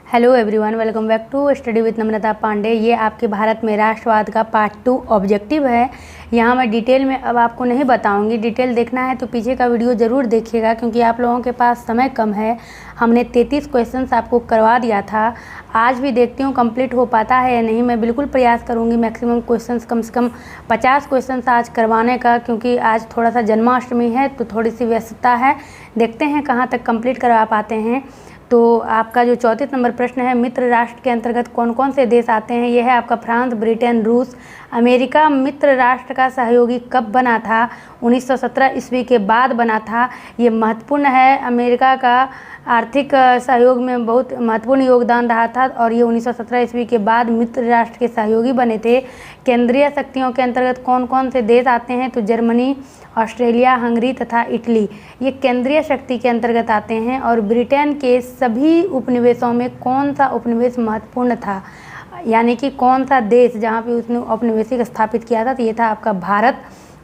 Hello everyone, welcome back to study with Namrata Pandey. ये आपके भारत में राष्ट्रवाद का पार्ट 2 ऑब्जेक्टिव है। यहाँ मैं डिटेल में अब आपको नहीं बताऊंगी। डिटेल देखना है तो पीछे का वीडियो ज़रूर देखिएगा, क्योंकि आप लोगों के पास समय कम है। हमने 33 क्वेश्चंस आपको करवा दिया था। आज भी देखती हूँ कंप्लीट हो पाता है या नहीं। मैं बिल्कुल प्रयास करूँगी मैक्सिमम क्वेश्चंस, कम से कम 50 क्वेश्चंस आज करवाने का, क्योंकि आज थोड़ा सा जन्माष्टमी है तो थोड़ी सी व्यस्तता है। देखते हैं कहाँ तक कंप्लीट करवा पाते हैं। तो आपका जो 34 नंबर प्रश्न है, मित्र राष्ट्र के अंतर्गत कौन कौन से देश आते हैं, यह है आपका फ्रांस, ब्रिटेन, रूस, अमेरिका। मित्र राष्ट्र का सहयोगी कब बना था? 1917 ईस्वी के बाद बना था। ये महत्वपूर्ण है। अमेरिका का आर्थिक सहयोग में बहुत महत्वपूर्ण योगदान रहा था और ये 1917 ईस्वी के बाद मित्र राष्ट्र के सहयोगी बने थे। केंद्रीय शक्तियों के अंतर्गत कौन कौन से देश आते हैं? तो जर्मनी, ऑस्ट्रेलिया, हंगरी तथा इटली, ये केंद्रीय शक्ति के अंतर्गत आते हैं। और ब्रिटेन के सभी उपनिवेशों में कौन सा उपनिवेश महत्वपूर्ण था, यानी कि कौन सा देश जहाँ पे उसने औपनिवेशिक स्थापित किया था? तो ये था आपका भारत।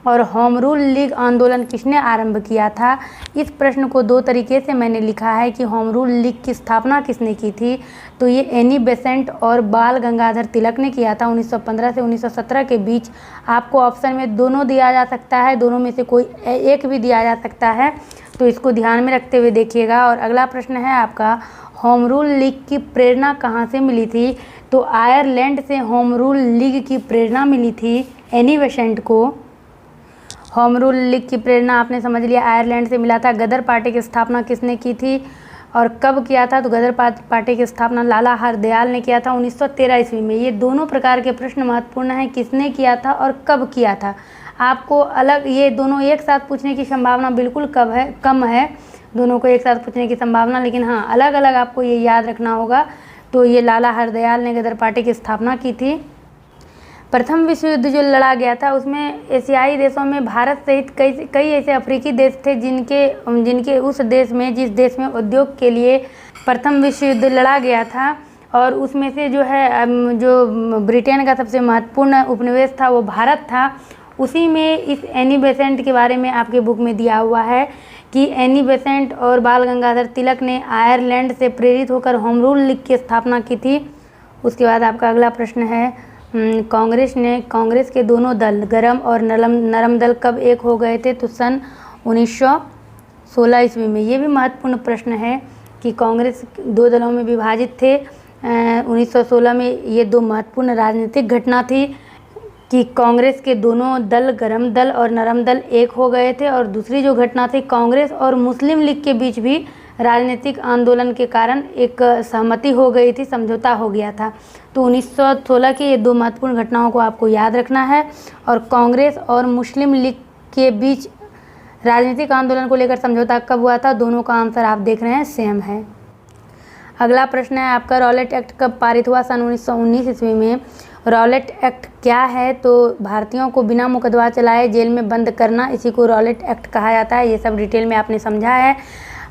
और होम रूल लीग आंदोलन किसने आरंभ किया था? इस प्रश्न को दो तरीके से मैंने लिखा है कि होम रूल लीग की स्थापना किसने की थी। तो ये एनी बेसेंट और बाल गंगाधर तिलक ने किया था 1915 से 1917 के बीच। आपको ऑप्शन में दोनों दिया जा सकता है, दोनों में से कोई एक भी दिया जा सकता है, तो इसको ध्यान में रखते हुए देखिएगा। और अगला प्रश्न है आपका, होम रूल लीग की प्रेरणा कहाँ से मिली थी? तो आयरलैंड से होम रूल लीग की प्रेरणा मिली थी एनी बेसेंट को। होम रूल लीग की प्रेरणा आपने समझ लिया, आयरलैंड से मिला था। गदर पार्टी की स्थापना किसने की थी और कब किया था? तो गदर पार्टी की स्थापना लाला हरदयाल ने किया था 1913 ईस्वी में। ये दोनों प्रकार के प्रश्न महत्वपूर्ण हैं, किसने किया था और कब किया था। आपको अलग ये दोनों एक साथ पूछने की संभावना बिल्कुल कम है, दोनों को एक साथ पूछने की संभावना, लेकिन हाँ अलग अलग आपको ये याद रखना होगा। तो ये लाला हरदयाल ने गदर पार्टी की स्थापना की थी। प्रथम विश्व युद्ध जो लड़ा गया था उसमें एशियाई देशों में भारत सहित कई ऐसे अफ्रीकी देश थे जिनके उस देश में, जिस देश में उद्योग के लिए प्रथम विश्व युद्ध लड़ा गया था, और उसमें से जो है जो ब्रिटेन का सबसे महत्वपूर्ण उपनिवेश था वो भारत था। उसी में इस एनी बेसेंट के बारे में आपके बुक में दिया हुआ है कि एनी बेसेंट और बाल गंगाधर तिलक ने आयरलैंड से प्रेरित होकर होम रूल लीग की स्थापना की थी। उसके बाद आपका अगला प्रश्न है, कांग्रेस के दोनों दल गरम और नरम दल कब एक हो गए थे? तो सन 1916 ईस्वी में। ये भी महत्वपूर्ण प्रश्न है कि कांग्रेस दो दलों में विभाजित थे 1916 में। ये दो महत्वपूर्ण राजनीतिक घटना थी कि कांग्रेस के दोनों दल गरम दल और नरम दल एक हो गए थे। और दूसरी जो घटना थी, कांग्रेस और मुस्लिम लीग के बीच भी राजनीतिक आंदोलन के कारण एक सहमति हो गई थी, समझौता हो गया था। तो 1916 की ये दो महत्वपूर्ण घटनाओं को आपको याद रखना है। और कांग्रेस और मुस्लिम लीग के बीच राजनीतिक आंदोलन को लेकर समझौता कब हुआ था? दोनों का आंसर आप देख रहे हैं, सेम है। अगला प्रश्न है आपका, रॉलेट एक्ट कब पारित हुआ? सन 1919 ईस्वी में। रॉलेट एक्ट क्या है? तो भारतीयों को बिना मुकदमा चलाए जेल में बंद करना, इसी को रॉलेट एक्ट कहा जाता है। ये सब डिटेल में आपने समझा है।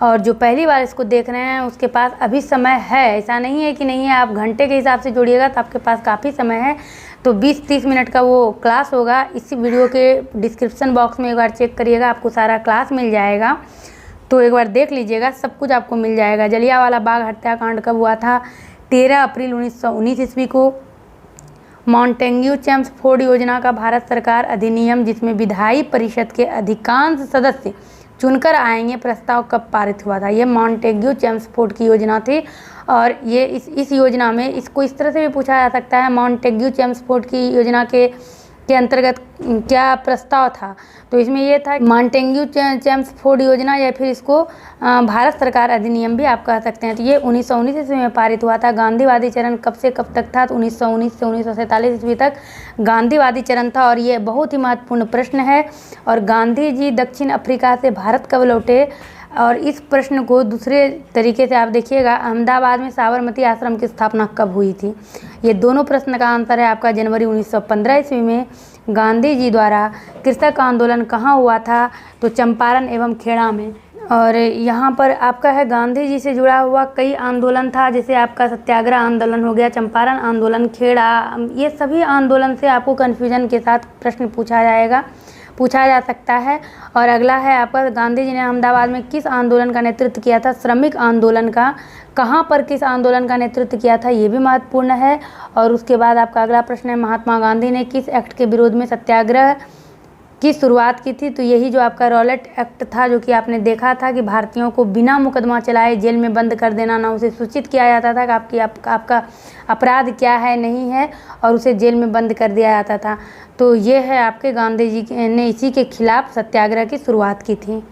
और जो पहली बार इसको देख रहे हैं उसके पास अभी समय है, ऐसा नहीं है कि नहीं है। आप घंटे के हिसाब से जोड़िएगा तो आपके पास काफ़ी समय है। तो 20-30 मिनट का वो क्लास होगा। इसी वीडियो के डिस्क्रिप्शन बॉक्स में एक बार चेक करिएगा, आपको सारा क्लास मिल जाएगा। तो एक बार देख लीजिएगा, सब कुछ आपको मिल जाएगा। जलियांवाला बाग हत्याकांड कब हुआ था? 13 अप्रैल 1919 ईस्वी को। मॉन्टेग्यू चेम्सफोर्ड योजना का भारत सरकार अधिनियम, जिसमें विधायी परिषद के अधिकांश सदस्य चुनकर आएंगे, प्रस्ताव कब पारित हुआ था? ये मॉन्टेग्यू चेम्सफोर्ड की योजना थी। और ये इस योजना में इसको इस तरह से भी पूछा जा सकता है, मॉन्टेग्यू चेम्सफोर्ड की योजना के अंतर्गत क्या प्रस्ताव था? तो इसमें ये था मॉन्टेग्यू चेम्सफोर्ड योजना, या फिर इसको भारत सरकार अधिनियम भी आप कह सकते हैं। तो ये 1919 ईस्वी में पारित हुआ था। गांधीवादी चरण कब से कब तक था? तो 1919 से 1947 ईस्वी तक गांधीवादी चरण था। और ये बहुत ही महत्वपूर्ण प्रश्न है। और गांधी जी दक्षिण अफ्रीका से भारत कब लौटे? और इस प्रश्न को दूसरे तरीके से आप देखिएगा, अहमदाबाद में साबरमती आश्रम की स्थापना कब हुई थी? ये दोनों प्रश्न का आंसर है आपका जनवरी 1915 ईस्वी में। गांधी जी द्वारा कृषक आंदोलन कहाँ हुआ था? तो चंपारण एवं खेड़ा में। और यहाँ पर आपका है गांधी जी से जुड़ा हुआ कई आंदोलन था, जैसे आपका सत्याग्रह आंदोलन हो गया, चंपारण आंदोलन, खेड़ा, ये सभी आंदोलन से आपको कन्फ्यूजन के साथ प्रश्न पूछा जाएगा। पूछा जा सकता है। और अगला है आपका, गांधी जी ने अहमदाबाद में किस आंदोलन का नेतृत्व किया था? श्रमिक आंदोलन का। कहाँ पर किस आंदोलन का नेतृत्व किया था, ये भी महत्वपूर्ण है। और उसके बाद आपका अगला प्रश्न है, महात्मा गांधी ने किस एक्ट के विरोध में सत्याग्रह की शुरुआत की थी? तो यही जो आपका रॉलेट एक्ट था, जो कि आपने देखा था कि भारतीयों को बिना मुकदमा चलाए जेल में बंद कर देना, ना उसे सूचित किया जाता था कि आपका अपराध क्या है नहीं है, और उसे जेल में बंद कर दिया जाता था। तो ये है आपके गांधी जी ने इसी के खिलाफ सत्याग्रह की शुरुआत की थी।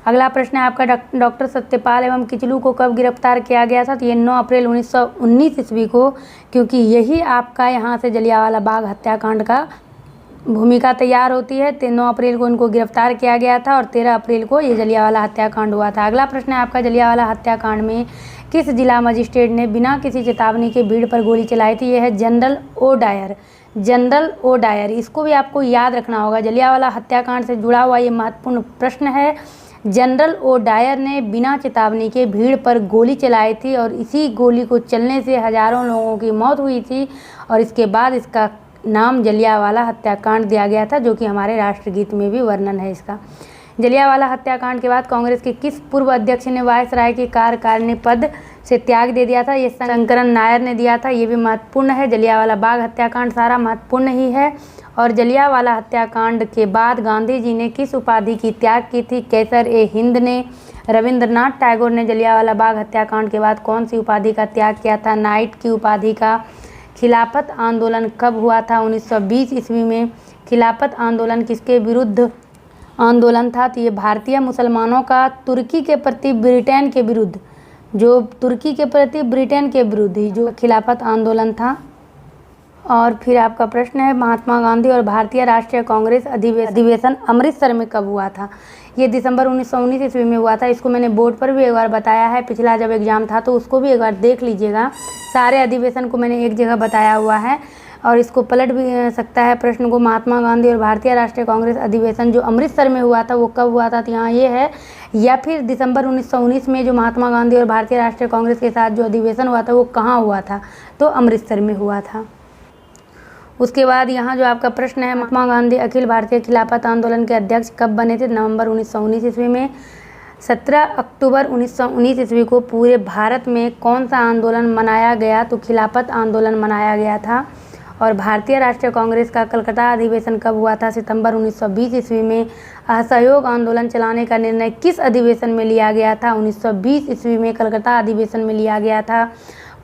अगला प्रश्न है आपका, डॉक्टर सत्यपाल एवं किचलू को कब गिरफ्तार किया गया था? तो ये 9 अप्रैल 1919 ईस्वी को, क्योंकि यही आपका यहाँ से जलियांवाला बाग हत्याकांड का भूमिका तैयार होती है। 9 अप्रैल को इनको गिरफ्तार किया गया था और 13 अप्रैल को ये जलियांवाला हत्याकांड हुआ था। अगला प्रश्न है आपका, जलियांवाला हत्याकांड में किस जिला मजिस्ट्रेट ने बिना किसी चेतावनी के भीड़ पर गोली चलाई थी? यह है general O'Dwyer. General O'Dwyer, इसको भी आपको याद रखना होगा। जलियांवाला हत्याकांड से जुड़ा हुआ ये महत्वपूर्ण प्रश्न है। जनरल ओ डायर ने बिना चेतावनी के भीड़ पर गोली चलाई थी और इसी गोली को चलने से हजारों लोगों की मौत हुई थी और इसके बाद इसका नाम जलियांवाला हत्याकांड दिया गया था, जो कि हमारे राष्ट्रगीत में भी वर्णन है इसका। जलियांवाला हत्याकांड के बाद कांग्रेस के किस पूर्व अध्यक्ष ने वायसराय के कार्यकारिणी पद से त्याग दे दिया था? ये शंकरन नायर ने दिया था। ये भी महत्वपूर्ण है। जलियांवाला बाग हत्याकांड सारा महत्वपूर्ण ही है। और जलियांवाला हत्याकांड के बाद गांधी जी ने किस उपाधि की त्याग की थी? कैसर ए हिंद ने। रविंद्रनाथ टैगोर ने जलियांवाला बाग हत्याकांड के बाद कौन सी उपाधि का त्याग किया था? नाइट की उपाधि का। खिलाफत आंदोलन कब हुआ था? 1920 ईस्वी में। खिलाफत आंदोलन किसके विरुद्ध आंदोलन था? तो ये भारतीय मुसलमानों का तुर्की के प्रति ब्रिटेन के विरुद्ध, जो तुर्की के प्रति ब्रिटेन के विरुद्ध ही जो खिलाफत आंदोलन था। और फिर आपका प्रश्न है, महात्मा गांधी और भारतीय राष्ट्रीय कांग्रेस अधिवेशन अमृतसर में कब हुआ था? ये दिसंबर 1919 ईस्वी में हुआ था। इसको मैंने बोर्ड पर भी एक बार बताया है, पिछला जब एग्जाम था तो उसको भी एक बार देख लीजिएगा। सारे अधिवेशन को मैंने एक जगह बताया हुआ है और इसको पलट भी सकता है प्रश्न को। महात्मा गांधी और भारतीय राष्ट्रीय कांग्रेस अधिवेशन जो अमृतसर में हुआ था वो कब हुआ था? तो यहाँ ये है, या फिर दिसंबर 1919 में जो महात्मा गांधी और भारतीय राष्ट्रीय कांग्रेस के साथ जो अधिवेशन हुआ था वो कहाँ हुआ था? तो अमृतसर में हुआ था। उसके बाद यहाँ जो आपका प्रश्न है, महात्मा गांधी अखिल भारतीय खिलाफत आंदोलन के अध्यक्ष कब बने थे? नवंबर 1919 ईस्वी में। 17 अक्टूबर 1919 ईस्वी को पूरे भारत में कौन सा आंदोलन मनाया गया? तो खिलाफत आंदोलन मनाया गया था। और भारतीय राष्ट्रीय कांग्रेस का कलकत्ता अधिवेशन कब हुआ था? सितंबर 1920 ईस्वी में। असहयोग आंदोलन चलाने का निर्णय किस अधिवेशन में लिया गया था? 1920 ईस्वी में कलकत्ता अधिवेशन में लिया गया था।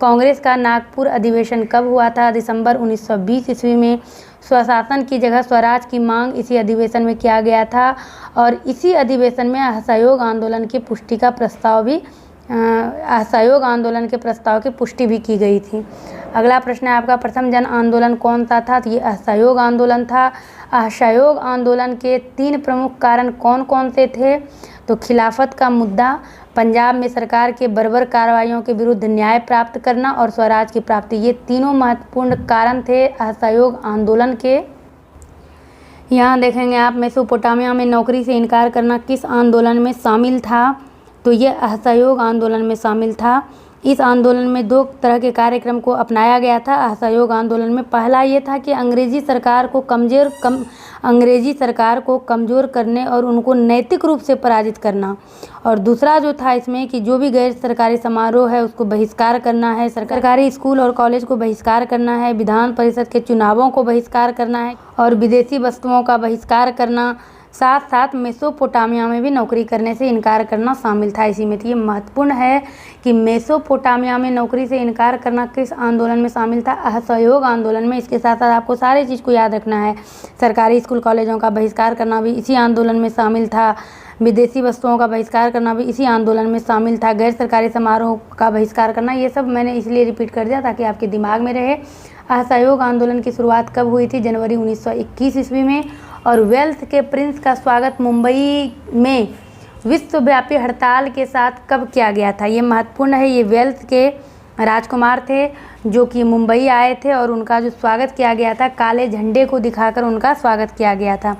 कांग्रेस का नागपुर अधिवेशन कब हुआ था? दिसंबर 1920 ईस्वी में। स्वशासन की जगह स्वराज की मांग इसी अधिवेशन में किया गया था और इसी अधिवेशन में असहयोग आंदोलन की पुष्टि का प्रस्ताव भी असहयोग आंदोलन के प्रस्ताव की पुष्टि भी की गई थी। अगला प्रश्न है आपका, प्रथम जन आंदोलन कौन सा था? तो ये असहयोग आंदोलन था। असहयोग आंदोलन के 3 प्रमुख कारण कौन कौन से थे? तो खिलाफत का मुद्दा, पंजाब में सरकार के बर्बर कार्रवाइयों के विरुद्ध न्याय प्राप्त करना और स्वराज की प्राप्ति, ये तीनों महत्वपूर्ण कारण थे असहयोग आंदोलन के। यहाँ देखेंगे आप, मेसोपोटामिया में नौकरी से इनकार करना किस आंदोलन में शामिल था? तो ये असहयोग आंदोलन में शामिल था। इस आंदोलन में 2 तरह के कार्यक्रम को अपनाया गया था असहयोग आंदोलन में। पहला ये था कि अंग्रेजी सरकार को कमज़ोर करने और उनको नैतिक रूप से पराजित करना, और दूसरा जो था इसमें कि जो भी गैर सरकारी समारोह है उसको बहिष्कार करना है, सरकारी स्कूल और कॉलेज को बहिष्कार करना है, विधान परिषद के चुनावों को बहिष्कार करना है और विदेशी वस्तुओं का बहिष्कार करना, साथ साथ मेसोपोटामिया में भी नौकरी करने से इनकार करना शामिल था इसी में। तो ये महत्वपूर्ण है कि मेसोपोटामिया में नौकरी से इनकार करना किस आंदोलन में शामिल था? असहयोग आंदोलन में। इसके साथ साथ आपको सारी चीज़ को याद रखना है, सरकारी स्कूल कॉलेजों का बहिष्कार करना भी इसी आंदोलन में शामिल था, विदेशी वस्तुओं का बहिष्कार करना भी इसी आंदोलन में शामिल था, गैर सरकारी समारोह का बहिष्कार करना, ये सब मैंने इसलिए रिपीट कर दिया ताकि आपके दिमाग में रहे। असहयोग आंदोलन की शुरुआत कब हुई थी? जनवरी 1921 ईस्वी में। और वेल्थ के प्रिंस का स्वागत मुंबई में विश्वव्यापी हड़ताल के साथ कब किया गया था? ये महत्वपूर्ण है। ये वेल्थ के राजकुमार थे जो कि मुंबई आए थे और उनका जो स्वागत किया गया था, काले झंडे को दिखाकर उनका स्वागत किया गया था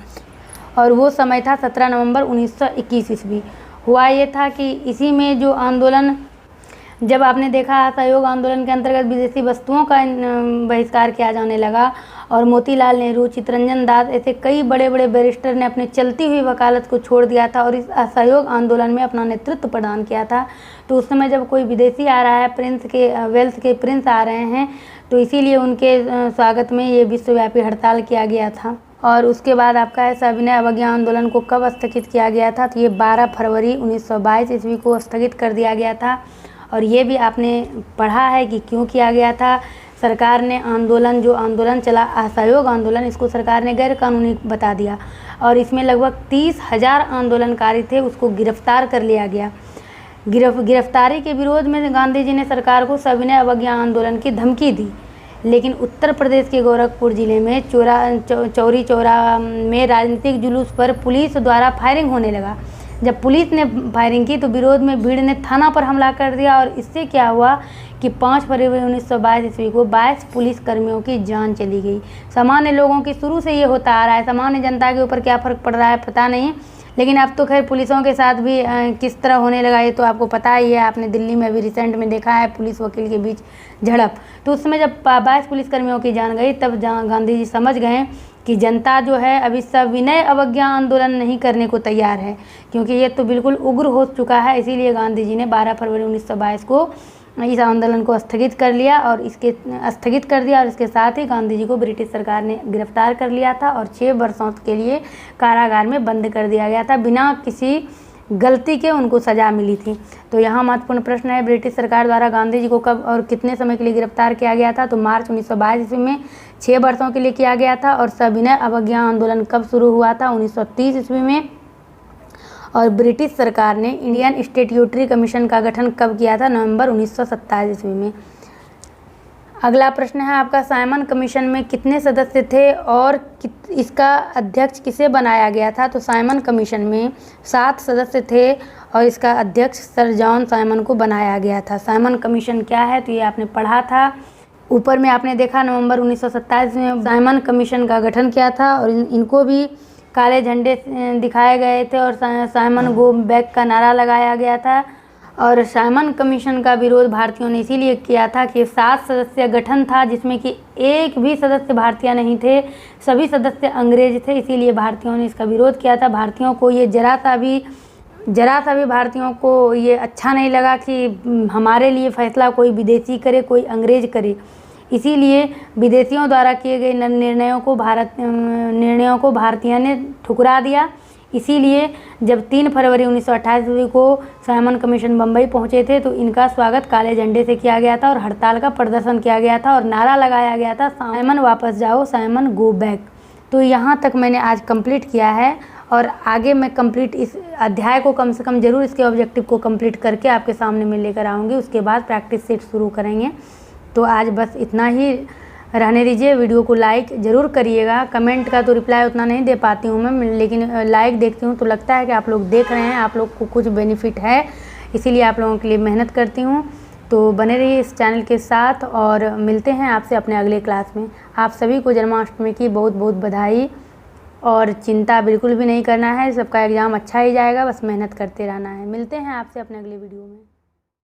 और वो समय था 17 नवंबर 1921 ईस्वी। हुआ ये था कि इसी में जो आंदोलन जब आपने देखा असहयोग आंदोलन के अंतर्गत विदेशी वस्तुओं का बहिष्कार किया जाने लगा और मोतीलाल नेहरू, चित्तरंजन दास ऐसे कई बड़े बड़े बैरिस्टर ने अपनी चलती हुई वकालत को छोड़ दिया था और इस असहयोग आंदोलन में अपना नेतृत्व प्रदान किया था। तो उस समय जब कोई विदेशी आ रहा है, वेल्स के प्रिंस आ रहे हैं, तो इसीलिए उनके स्वागत में ये विश्वव्यापी हड़ताल किया गया था। और उसके बाद आपका है सविनय अवज्ञा आंदोलन को कब स्थगित किया गया था? तो ये 12 फरवरी 1922 ईस्वी को स्थगित कर दिया गया था। और ये भी आपने पढ़ा है कि क्यों किया गया था। सरकार ने जो आंदोलन चला असहयोग आंदोलन, इसको सरकार ने गैर कानूनी बता दिया और इसमें लगभग 30,000 आंदोलनकारी थे, उसको गिरफ्तार कर लिया गया। गिरफ्तारी के विरोध में गांधी जी ने सरकार को सविनय अवज्ञा आंदोलन की धमकी दी। लेकिन उत्तर प्रदेश के गोरखपुर जिले में चौरी चौरा में राजनीतिक जुलूस पर पुलिस द्वारा फायरिंग होने लगा। जब पुलिस ने फायरिंग की तो विरोध में भीड़ ने थाना पर हमला कर दिया और इससे क्या हुआ कि 5 फरवरी 1922 ईस्वी को 22 पुलिस कर्मियों की जान चली गई। सामान्य लोगों की शुरू से ये होता आ रहा है, सामान्य जनता के ऊपर क्या फ़र्क पड़ रहा है पता नहीं, लेकिन अब तो खैर पुलिसों के साथ भी किस तरह होने लगा ये तो आपको पता ही है। आपने दिल्ली में अभी रिसेंट में देखा है पुलिस वकील के बीच झड़प। तो उस समय जब 22 पुलिसकर्मियों की जान गई तब गांधी जी समझ गए कि जनता जो है अभी सविनय अवज्ञा आंदोलन नहीं करने को तैयार है, क्योंकि ये तो बिल्कुल उग्र हो चुका है। इसीलिए गांधी जी ने 12 फरवरी 1922 को इस आंदोलन को स्थगित कर दिया और इसके साथ ही गांधी जी को ब्रिटिश सरकार ने गिरफ्तार कर लिया था और 6 वर्षों के लिए कारागार में बंद कर दिया गया था। बिना किसी गलती के उनको सज़ा मिली थी। तो यहाँ महत्वपूर्ण प्रश्न है, ब्रिटिश सरकार द्वारा गांधी जी को कब और कितने समय के लिए गिरफ्तार किया गया था? तो मार्च 1922 ईस्वी में 6 वर्षों के लिए किया गया था। और सविनय अवज्ञा आंदोलन कब शुरू हुआ था? 1930 ईस्वी में। और ब्रिटिश सरकार ने इंडियन स्टैट्यूटरी कमीशन का गठन कब किया था? नवंबर 1927 ईस्वी में। अगला प्रश्न है आपका, साइमन कमीशन में कितने सदस्य थे और इसका अध्यक्ष किसे बनाया गया था? तो साइमन कमीशन में 7 सदस्य थे और इसका अध्यक्ष सर जॉन साइमन को बनाया गया था। साइमन कमीशन क्या है? तो ये आपने पढ़ा था, ऊपर में आपने देखा नवंबर 1927 में साइमन कमीशन का गठन किया था और इनको भी काले झंडे दिखाए गए थे और साइमन गो बैक का नारा लगाया गया था। और साइमन कमीशन का विरोध भारतीयों ने इसीलिए किया था कि 7 सदस्य गठन था जिसमें कि एक भी सदस्य भारतीय नहीं थे, सभी सदस्य अंग्रेज थे। इसीलिए भारतीयों ने इसका विरोध किया था। भारतीयों को ये जरा सा भी भारतीयों को ये अच्छा नहीं लगा कि हमारे लिए फैसला कोई विदेशी करे, कोई अंग्रेज करे। इसीलिए विदेशियों द्वारा किए गए निर्णयों को भारतीयों ने ठुकरा दिया। इसीलिए जब 3 फरवरी 1928 को साइमन कमीशन बम्बई पहुंचे थे तो इनका स्वागत काले झंडे से किया गया था और हड़ताल का प्रदर्शन किया गया था और नारा लगाया गया था, साइमन वापस जाओ, साइमन गो बैक। तो यहाँ तक मैंने आज कंप्लीट किया है और आगे मैं इस अध्याय को कम से कम ज़रूर इसके ऑब्जेक्टिव को कंप्लीट करके आपके सामने मैं लेकर आऊँगी। उसके बाद प्रैक्टिस सेट शुरू करेंगे। तो आज बस इतना ही रहने दीजिए। वीडियो को लाइक ज़रूर करिएगा। कमेंट का तो रिप्लाई उतना नहीं दे पाती हूँ मैं, लेकिन लाइक देखती हूँ तो लगता है कि आप लोग देख रहे हैं, आप लोग को कुछ बेनिफिट है, इसीलिए आप लोगों के लिए मेहनत करती हूँ। तो बने रहिए इस चैनल के साथ और मिलते हैं आपसे अपने अगले क्लास में। आप सभी को जन्माष्टमी की बहुत बहुत बधाई और चिंता बिल्कुल भी नहीं करना है, सबका एग्ज़ाम अच्छा ही जाएगा, बस मेहनत करते रहना है। मिलते हैं आपसे अपने अगले वीडियो में।